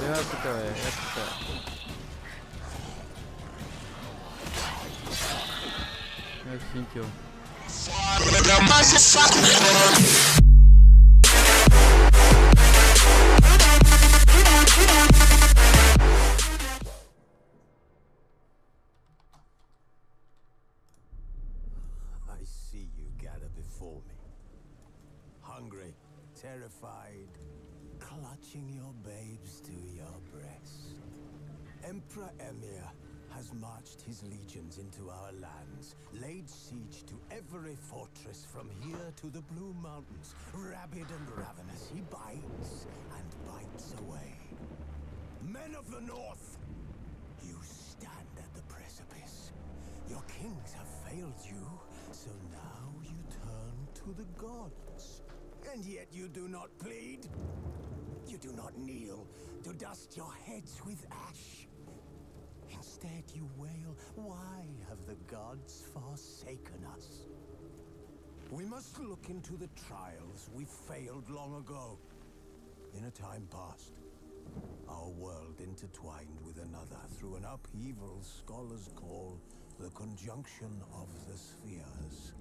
Я тук, бе, тук. Един кил. I see you gather before me. Hungry, terrified, clutching your babes to your breast. Emperor Emir has marched his legions into our lands, laid siege to every fortress from here to the Blue Mountains. Rabid and ravenous, he bites and bites away. Men of the North, you stand at the precipice. Your kings have failed you, so now you turn to the gods. And yet you do not plead. You do not kneel to dust your heads with ash. Instead you wail, why have the gods forsaken us? We must look into the trials we failed long ago. In a time past, our world intertwined with another through an upheaval scholars call the conjunction of the spheres.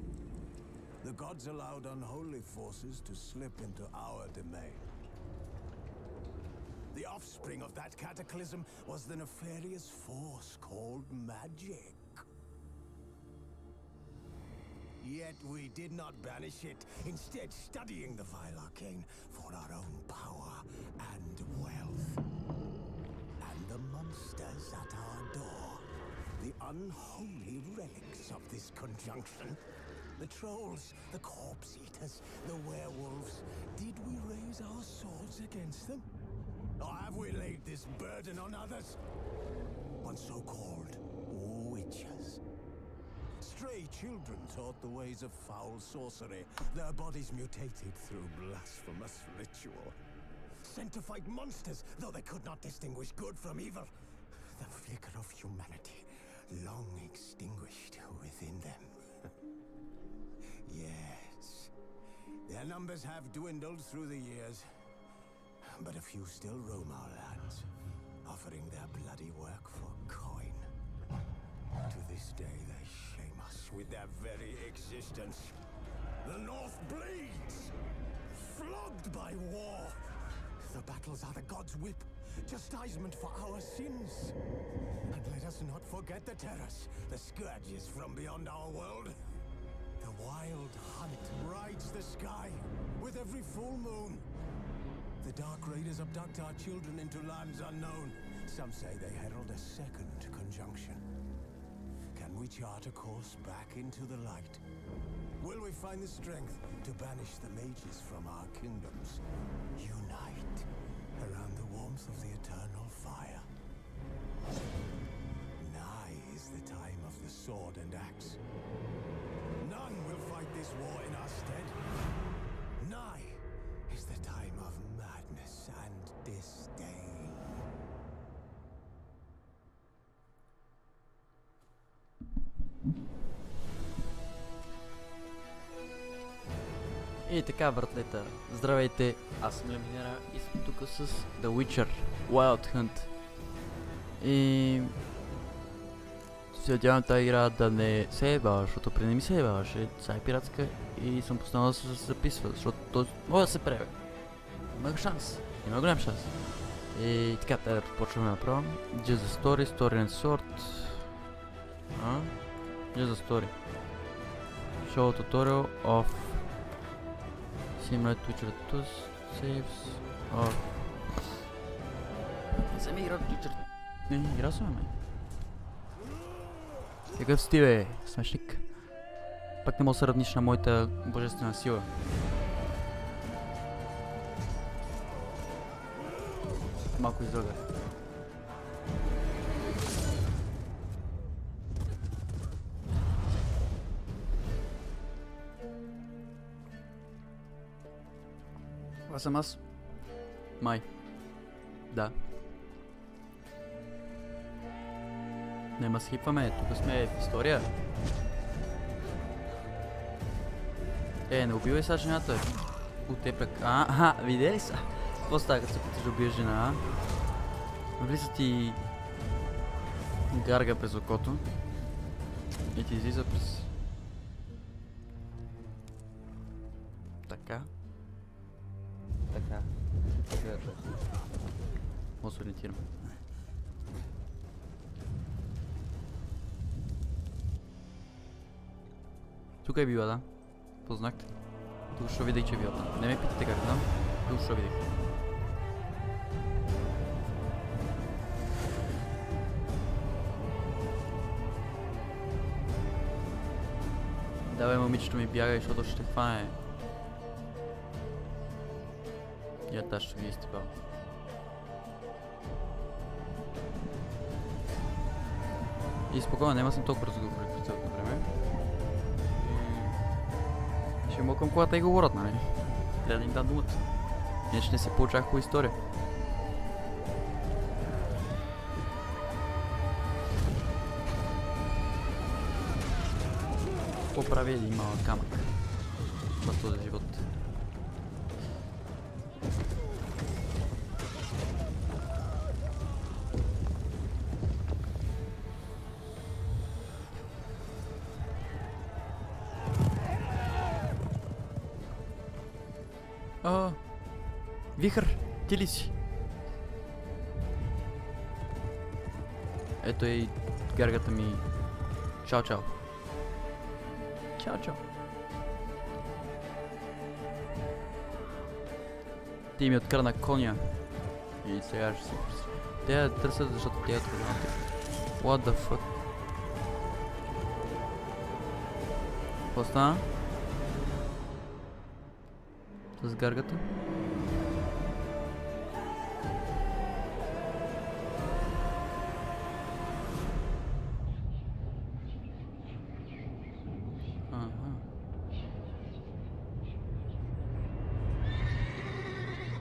The gods allowed unholy forces to slip into our domain. The offspring of that cataclysm was the nefarious force called magic. Yet we did not banish it, instead studying the vile arcane for our own power and wealth. And the monsters at our door, the unholy relics of this conjunction. The trolls, the corpse eaters, the werewolves. Did we raise our swords against them? Or have we laid this burden on others? On so-called witches. Stray children taught the ways of foul sorcery, their bodies mutated through blasphemous ritual. Sent to fight monsters, though they could not distinguish good from evil. The flicker of humanity, long extinguished within them. Yes, their numbers have dwindled through the years. But a few still roam our lands, offering their bloody work for coin. To this day they shame us with their very existence. The North bleeds, flogged by war. The battles are the gods' whip, chastisement for our sins. And let us not forget the terrors, the scourges from beyond our world. The wild hunt rides the sky with every full moon. The Dark Raiders abduct our children into lands unknown. Some say they herald a second conjunction. Can we chart a course back into the light? Will we find the strength to banish the mages from our kingdoms? Unite around the warmth of the eternal fire. Nigh is the time of the sword and axe. None will fight this war in our stead. Nigh is the time of madness and disdain. И така, братлета, здравейте, аз съм Леминера и съм тук с The Witcher Wild Hunt. И се надявам тази игра да не се ебава, защото преди не ми се ебаваше, сега е пиратска и съм постанал да се записва, защото той може да се преве. Има шанс, има голям шанс. И така, трябва да почваме направо. Just the story, story and sword. Just the story. Show tutorial of Simulate Witcher 2 saves of... Не съм играл Witcher... Не, играл съм, ме. Какъв си ти, бе, смешник? Пак не мога да се равниш на моята божествена сила. Малко излъгах. Това съм аз. Май. Да. Нема схипваме, тук сме в история. Не убивай сега жената. Утепък. Аха, видели са? Какво става, като се питаш да убиеш жена, Влиза ти гарга през окото и ти излиза през... Така. Така. Може да се ориентирам. Тук е била, да. Познахте. Тук що видях, че е била там. Не ме питате как знам. Тук що видях. Давай, момичето ми, бягай, защото ще хване. Я тази ще ви изтипал. И спокойно, няма съм толкова разговори през цялото време. Ще мога към колата и говорят, нали? Трябва да им дам думата. Иначе не се получава хубава история. Какво прави един малък камък в този живот? Вихър, ти ли си? Ето и гаргата ми. Чао, чао. Чао, чао. Ти ми откърна коня. И сега ще си... Те я търсят, защото тя е откърната. What the fuck? Какво стана? С гаргата?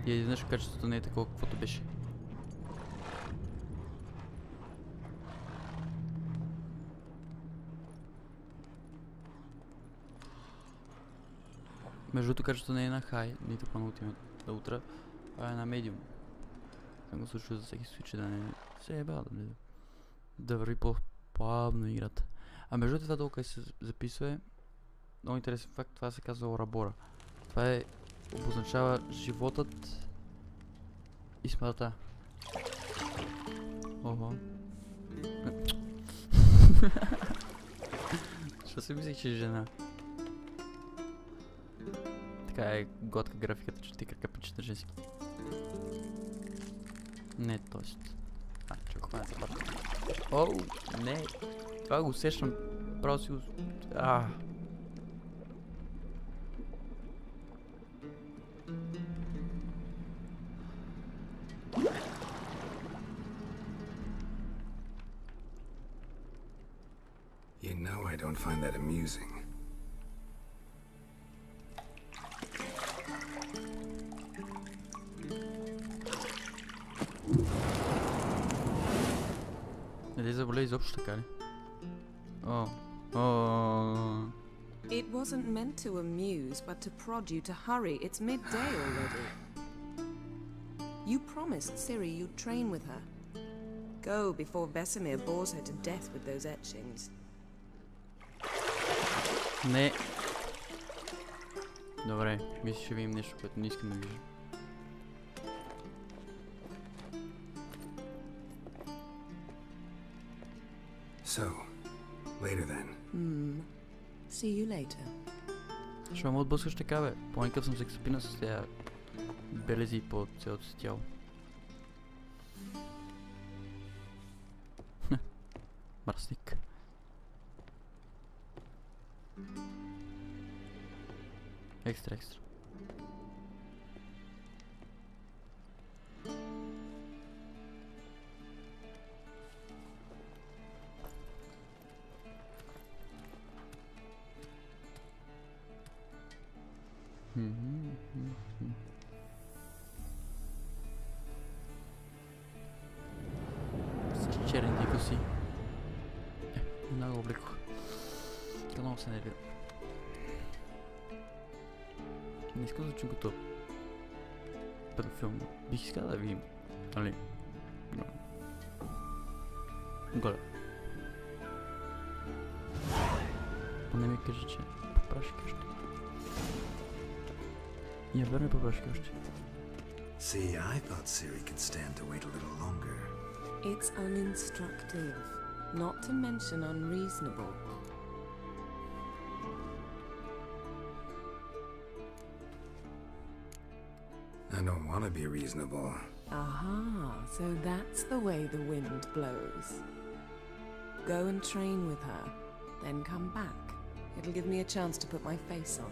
И изведнъж качеството не е такова, каквото беше. Между другото, качеството не е на хай, нито по на ултра, а е на медиум. Съм го слушал за всеки случай да не се еба, да върви по-плавно играта. А между другото, това толкова се записва е много интересен факт, това се казва Орабора. Това е обозначава животът и смъртта. Ого. Що си мислих, че е жена? Така е готка графиката, че ти крака пича на женски. Не, тоест. Чакай да се първа. Оу, не. Това го усещам. Право си го... You know I don't find that amusing. Не заболе изобщо така ли? It wasn't meant to amuse, but to prod you to hurry. It's midday already. You promised Ciri you'd train with her. Go before Vesemir bores her to death with those etchings. Не. Добре, мисля, ще видим нещо, което не искам да виждам. So, later then. See you later. Ще ме отблъскаш така, бе. По-никакъв съм сексапина с тези белези по цялото си тяло. Мръсник. Екстра. С черните коси. Много облекох. Много се нервира. Не искам да звучи като педофилм. Бих искал да видим. Нали? Gola. One mi kaže će popraške što. Ja verujem popraške što. See, I thought Ciri could stand to wait a little longer. It's uninstructive, not to mention unreasonable. I don't want to be reasonable. Aha, so that's the way the wind blows. Go and train with her, then come back. It'll give me a chance to put my face on.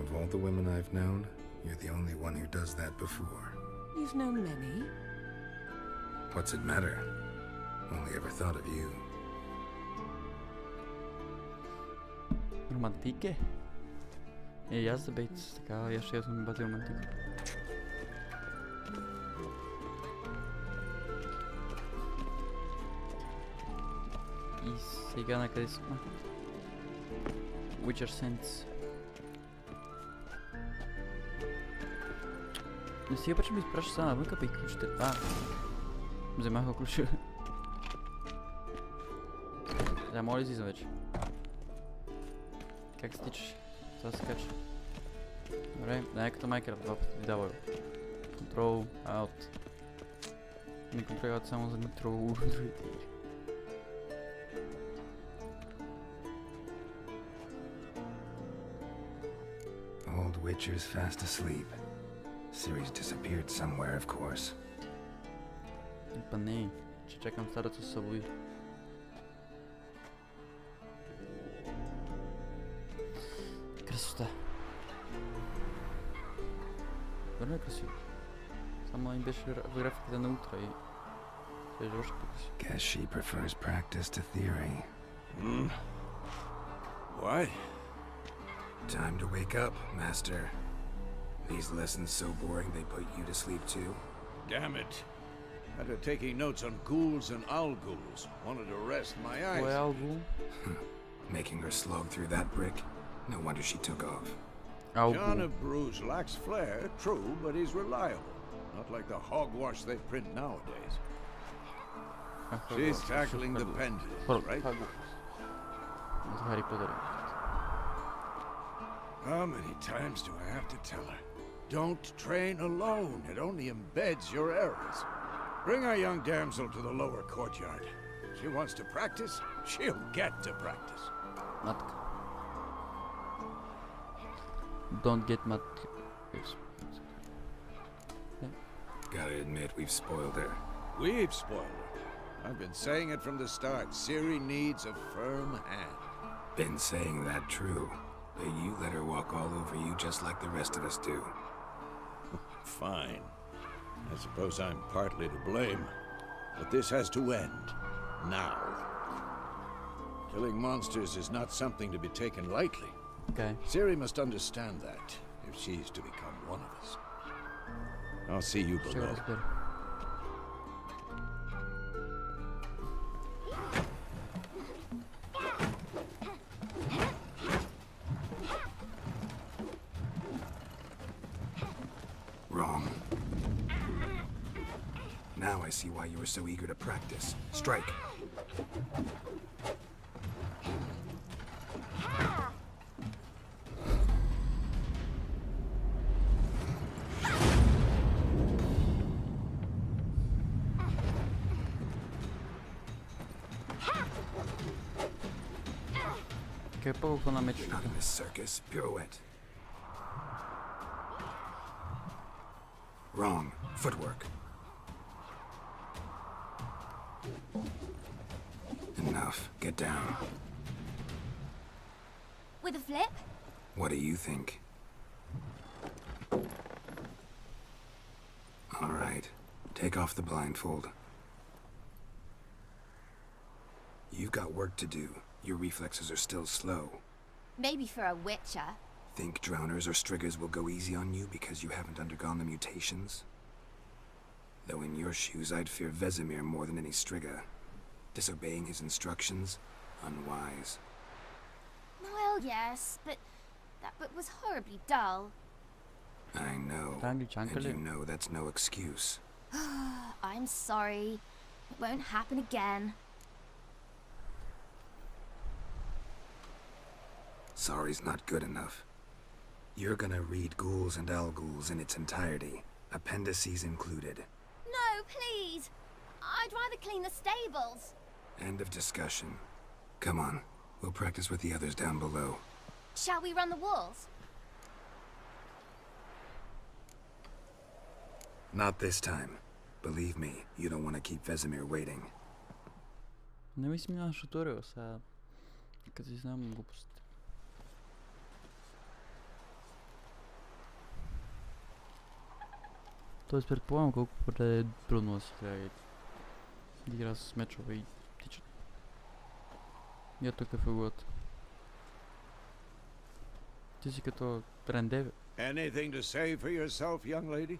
Of all the women I've known, you're the only one who does that before. You've known many. What's it matter? Only ever thought of you. Романтики? И аз за бейт, така, я ще съм бати романтик. И сега на къде сме? Witcher Sense. Не си обаче ми изпраща само навънка, па и ключите. Вземах го ключа. Да, моля излиза вече. Как стичаш? Това се кача. Добре, да е като Майнкрафт, два пъти W. Control, Alt. Не контролират само за Control другите игри. Old Witcher's fast asleep. Ciri's disappeared somewhere, of course. Па не, че чакам старата се събуди. Красота. Верно е красиво. Само им беше в графиката на утра и беше още по-красиво. Guess she prefers practice to theory. What? Time to wake up, Master. These lessons so boring they put you to sleep too? Damn it. After taking notes on ghouls and owl-ghouls, wanted to rest my eyes. Кое е алгул? Making her slog through that brick? No wonder she took off. John Алгул. of Bruges lacks flair, true, but he's reliable. Not like the hogwash they print nowadays. She's tackling the pendulums, right? От Хари Потър. How many times do I have to tell her? Don't train alone. It only embeds your errors. Bring our young damsel to the lower courtyard. She wants to practice, she'll get to practice. Матка. Don't get mad. Yes. Gotta admit, we've spoiled her. We've spoiled her. I've been saying it from the start. Ciri needs a firm hand. Been saying that true. But you let her walk all over you just like the rest of us do. Fine. I suppose I'm partly to blame. But this has to end. Now. Killing monsters is not something to be taken lightly. Okay. Ciri must understand that, if she's to become one of us. I'll see you Ще го below. разбера. Wrong. Now I see why you were so eager to practice. Strike. Che poco con la match. Not in this circus. Pirouette. Wrong. Footwork. Enough. Get down. With a flip? What do you think? All right. Take off the blindfold. You've got work to do. Your reflexes are still slow. Maybe for a witcher. Think drowners or striggers will go easy on you because you haven't undergone the mutations? Though in your shoes, I'd fear Vesemir more than any strigger. Disobeying his instructions? Unwise. Well, yes, but that book was horribly dull. I know. Tangi And chankale. you know that's no excuse. I'm sorry. It won't happen again. Sorry's not good enough. You're gonna read Ghouls and Al-Ghouls in its entirety, appendices included. No, please! I'd rather clean the stables. End of discussion. Come on, we'll practice with the others down below. Shall we run the walls? Not this time. Believe me, you don't want to keep Vesemir waiting. Не ми си минаваш туториал, сега... Като си знам глупости. Тоест предполагам колко е трудно да си трябва да игра с мечове и тичат. И ето какъв е угод. Ти си като рендеве. Anything to say for yourself, young lady?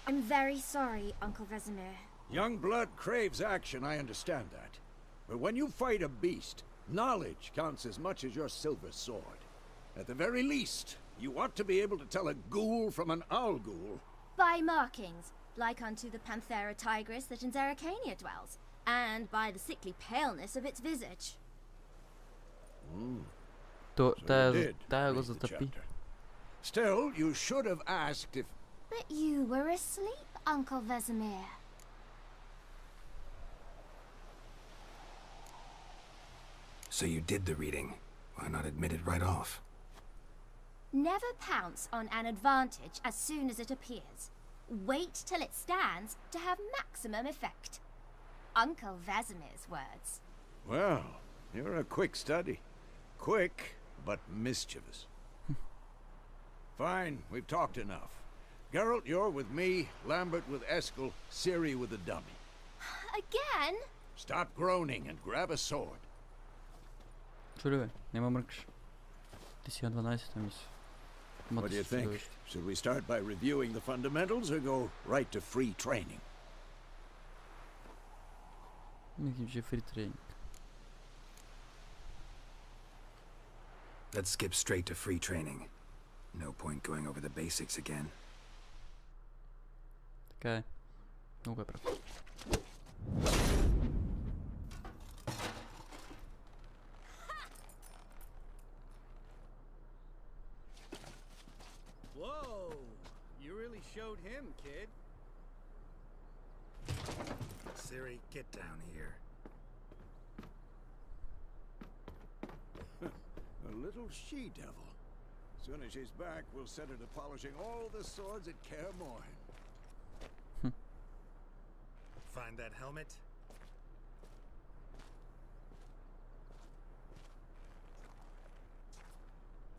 I'm very sorry, Uncle Vesemir. Young blood craves action, I understand that. But when you fight a beast, knowledge counts as much as your silver sword. At the very least, you ought to be able to tell a ghoul from an owl-ghoul. By markings, like unto the Panthera tigris that in Zerrikania dwells, and by the sickly paleness of its visage. То, So you тая did го read the затъпи. chapter. Still, you should have asked if... But you were asleep, Uncle Vesemir. So you did the reading. Why not admit it right off? Never pounce on an advantage as soon as it appears. Wait till it stands to have maximum effect. Uncle Vesemir's words. Well, you're a quick study. Quick, but mischievous. Fine, we've talked enough. Geralt, you're with me, Lambert with Eskel, Ciri with the dummy. Again? Stop groaning and grab a sword. Чули бе, нема мръкаш. Ти си на 12-та мисля. What do you think? Should we start by reviewing the fundamentals or go right to free training? Мислим, че е фри тренинг. Let's skip straight to free training. No point going over the basics again. Така е. Много е прав. Whoa! You really showed him, kid. Ciri, get down here. A little she-devil. Soon as she's back, we'll set her to polishing all the swords at Kaer Morhen. Find that helmet?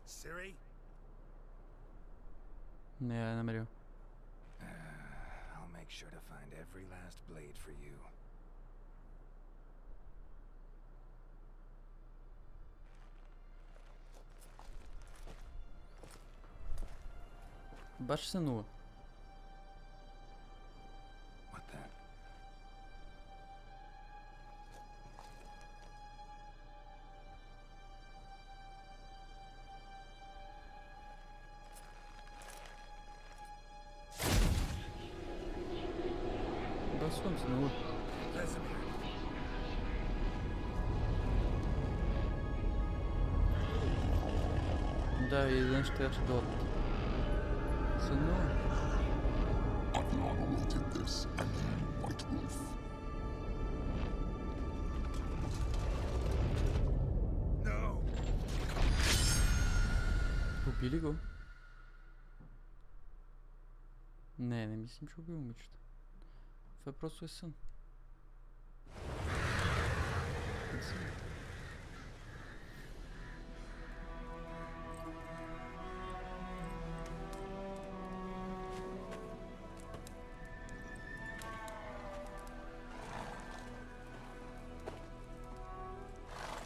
Ciri? Не я намерил. I'll make sure to find every last blade for you. Баш се нула. What the? Басвам се нула. Vesemir. Да, и един ще трябваше да отиде. Се нула. Adriana will take this, and you, White Wolf. No! Убили го? Не мислим, че убил момичета. Това просто е сън.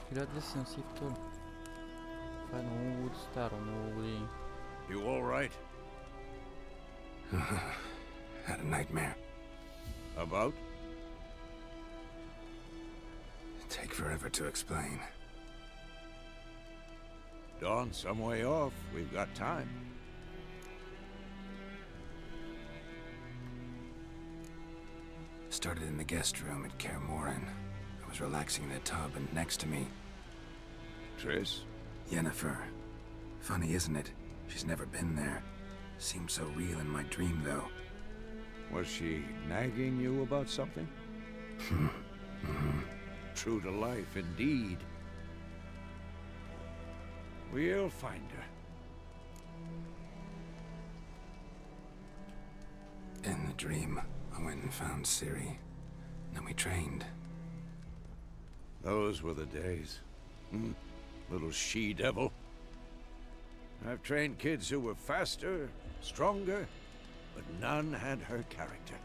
Хиляда съм си втори. Това е много старо, много години. You all right? Had a nightmare. About? Take forever to explain. Dawn's some way off. We've got time. Started in the guest room at Kaer Morhen. I was relaxing in the tub, and next to me... Triss? Yennefer. Funny, isn't it? She's never been there. Seemed so real in my dream, though. Was she nagging you about something? True to life, indeed. We'll find her. In the dream, I went and found Ciri. Then we trained. Those were the days. Little she-devil. I've trained kids who were faster, stronger, but none had her character.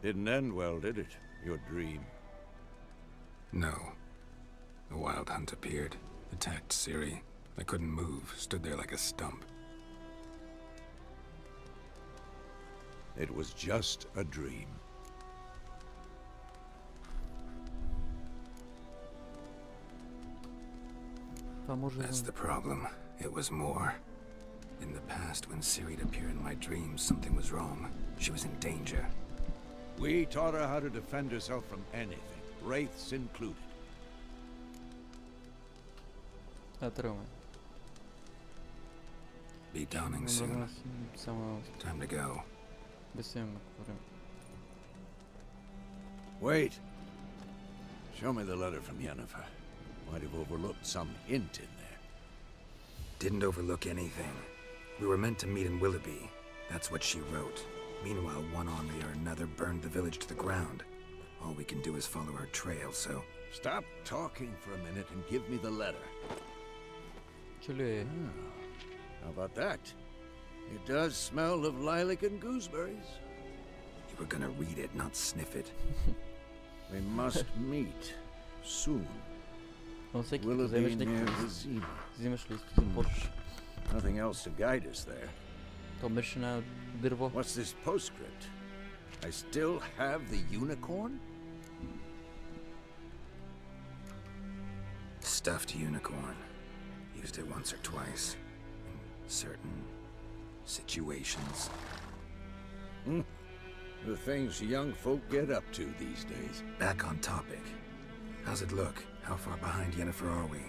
Didn't end well, did it? Your dream? No. The Wild Hunt appeared, attacked Ciri. I couldn't move, stood there like a stump. It was just a dream. That's the problem. It was more. In the past, when Ciri'd appear in my dreams, something was wrong. She was in danger. We taught her how to defend herself from anything, wraiths included. Be dawning soon. Time to go. Wait. Show me the letter from Yennefer. Might have overlooked some hint in there. Didn't overlook anything. We were meant to meet in Willoughby. That's what she wrote. Meanwhile, one army or another burned the village to the ground. All we can do is follow her trail, so... Stop talking for a minute and give me the letter. How about that? It does smell of lilac and gooseberries. You were gonna read it, not sniff it. We must meet. Soon. Não sei que tu Willoughby zimaš near neki Vizima. zimaš listu, možeš Nothing else to guide us there. to mrš na drvo. What's this postscript? I still have the unicorn? Stuffed unicorn. Used it once or twice. In certain situations. The things young folk get up to these days. Back on topic. How's it look? How far behind Yennefer are we?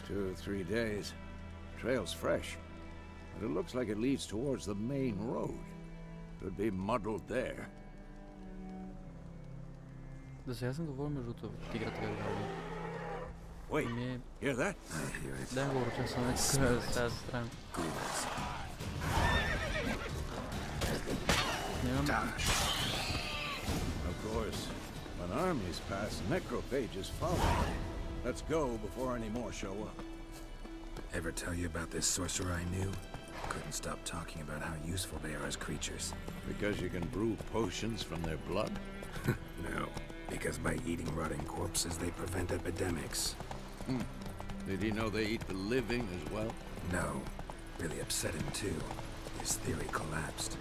2 or 3 days. Trail's fresh, but it looks like it leads towards the main road. Could be muddled there. Да сега съм доволен между другото в играта как да Wait, ми hear that? I hear it. да говоря, че съм нека сега се странно. Ghouls. Нямам Of course. When armies pass, necrophages follow. Let's go before any more show up. Ever tell you about this sorcerer I knew? Couldn't stop talking about how useful they are as creatures. Because you can brew potions from their blood? No, because by eating rotting corpses, they prevent epidemics. Did he know they eat the living as well? No, really upset him too. His theory collapsed.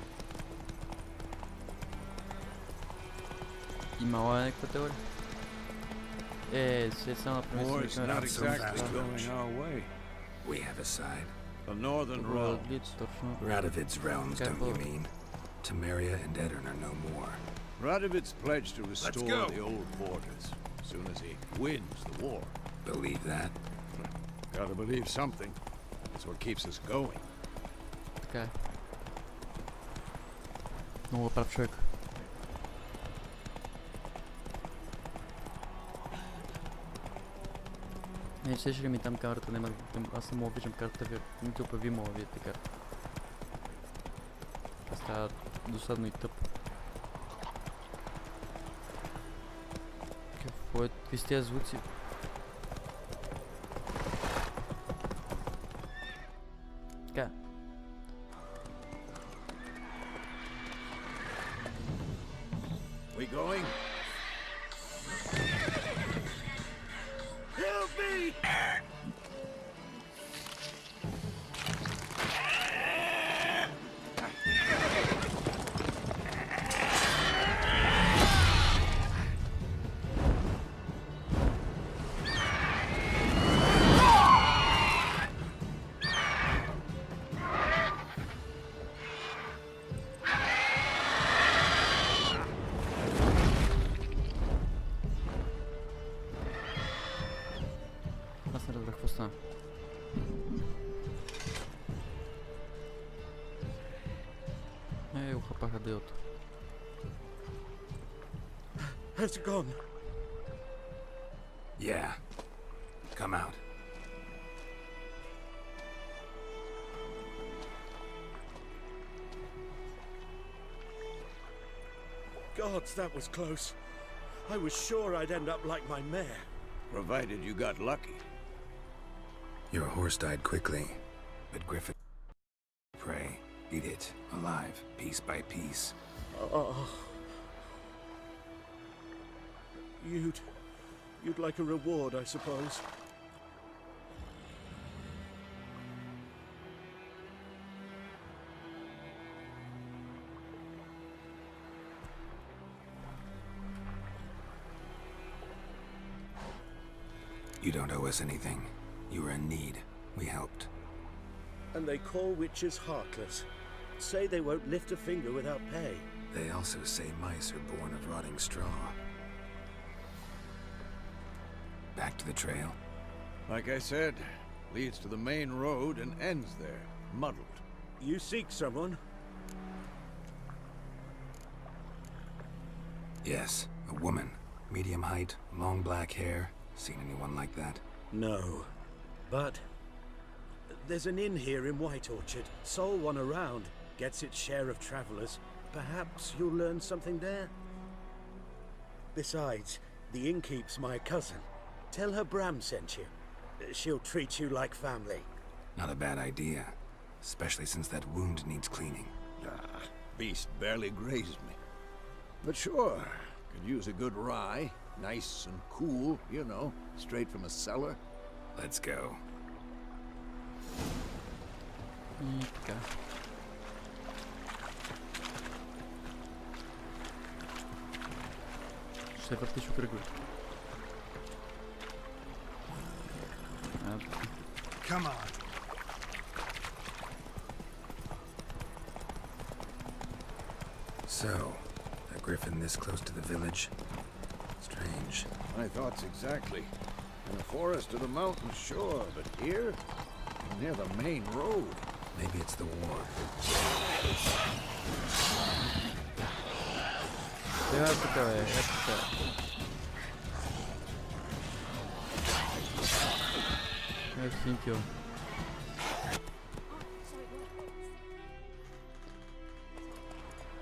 имала някаква теория. След само на War is not exactly fast, going Roach. our way. We have a side. The northern realm. точно. Radovid's realms, Okay, don't you well- mean? Temeria and Edirn are no more. Radovid's pledged to restore go. the old borders as soon as he wins the war. Believe that? Gotta believe something. That's what keeps us going. Така е. Много прав човек. Не, ще ли ми там камерата няма да... Аз не мога виждам картата ви. Нито пък ви мога да видите карта. Това става досадно и тъпо. Какво е? Какви са тези звуци? Така. We going? Help me! разбрах какво стана. Ухапаха делото. Has it gone? Yeah. Come out. Gods, that was close. I was sure I'd end up like my mare. Provided you got lucky. Your horse died quickly, but Griffin prey. Eat it, alive, piece by piece. Oh. You'd like a reward, I suppose. You don't owe us anything. You were in need. We helped. And they call witches heartless. Say they won't lift a finger without pay. They also say mice are born of rotting straw. Back to the trail. Like I said, leads to the main road and ends there, muddled. You seek someone? Yes, a woman. Medium height, long black hair. Seen anyone like that? No. But there's an inn here in White Orchard. Sole one around. Gets its share of travelers. Perhaps you'll learn something there? Besides, the innkeep's my cousin. Tell her Bram sent you. She'll treat you like family. Not a bad idea. Especially since that wound needs cleaning. Beast barely grazed me. But sure, could use a good rye. Nice and cool, you know, straight from a cellar. Let's go. И така. Ще се въртиш окръгло. Come on. So, a griffin this close to the village? Strange. My thoughts exactly. In the forest or the mountains, sure, but here? Near the main road. Maybe it's the war. Тука, бе, тука. Thank you.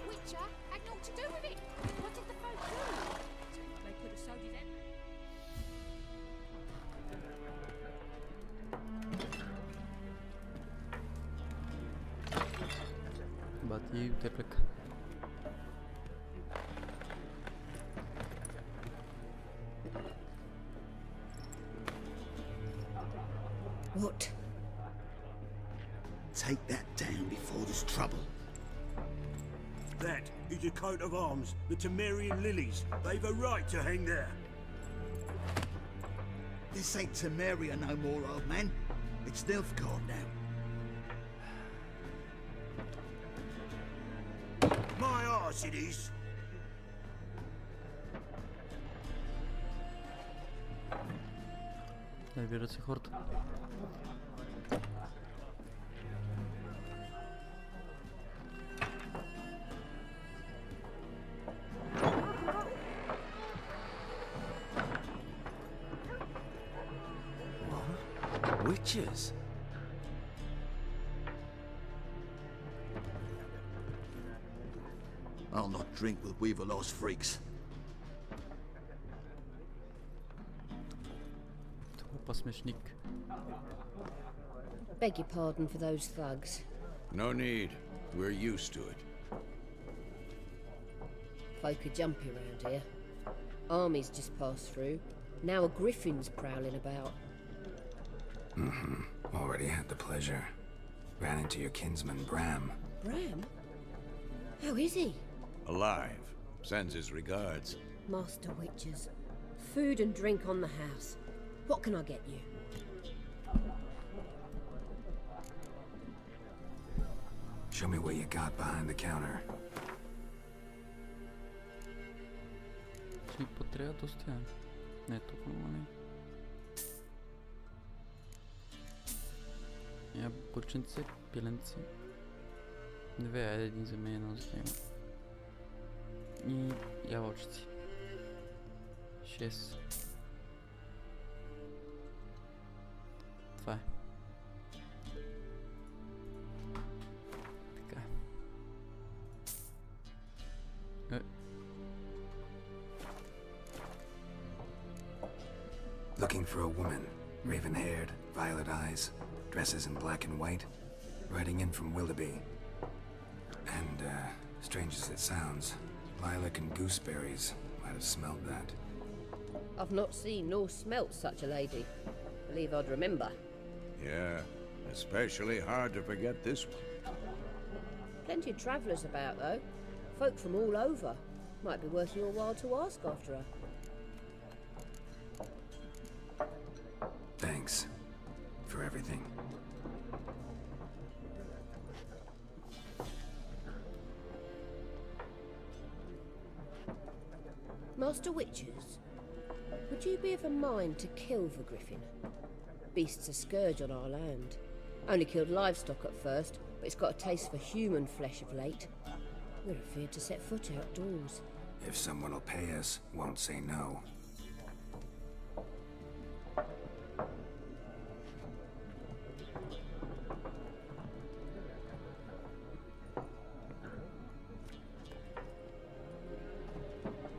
Witcher had naught to do with it. What did the folk do? They could have sewed his end. Бати теплик. What? Take that down before there's trouble. That is a coat of arms, the Temerian lilies. They've a right to hang there. This ain't Temeria no more, old man. It's Nilfgaard now. My arse it is. Набират се хората. Witches? I'll not drink with Weaverlaw's freaks. Тупа смешник. Beg your pardon for those thugs. No need. We're used to it. Folk are jumpy around here. Armies just passed through. Now a griffin's prowling about. Already had the pleasure. Ran into your kinsman, Bram. Bram? How is he? Alive. Sends his regards. Master Witchers. Food and drink on the house. What can I get you? Show me what you got behind the counter. Ще ни потребва доста. Не, толкова много не. курченце, пиленце. Две, айде един за мен, едно за него. И ябълчици. 6. Това е. Така. Looking for a woman. Raven-haired, violet eyes, dresses in black and white, riding in from Willoughby. And, strange as it sounds, lilac and gooseberries might have smelled that. I've not seen nor smelt such a lady. Believe I'd remember. Yeah, especially hard to forget this one. Plenty of travellers about, though. Folk from all over. Might be worth your while to ask after her. Thanks for everything. Master Witchers, would you be of a mind to kill the griffin? Beast's a scourge on our land. Only killed livestock at first, but it's got a taste for human flesh of late. We're afeard to set foot outdoors. If someone will pay us, won't say no.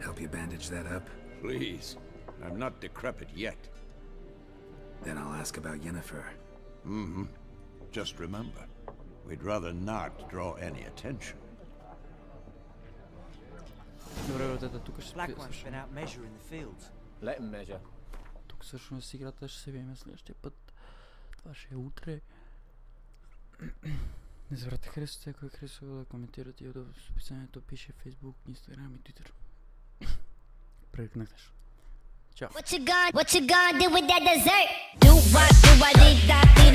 Help you bandage that up? Please. I'm not decrepit yet. Then I'll ask about Yennefer. Mm-hmm. Just remember, we'd rather not draw any attention. Добре, братета, тук ще Black one's been out measuring the fields. Let him measure. Тук всъщност играта ще се видим следващия път. Това ще е утре. Не забравяйте харесвате, ако е харесало да коментирате и в описанието пише Facebook, Instagram и Twitter. Прекъснеш. Чао. What you gonna do with that dessert? Do what, did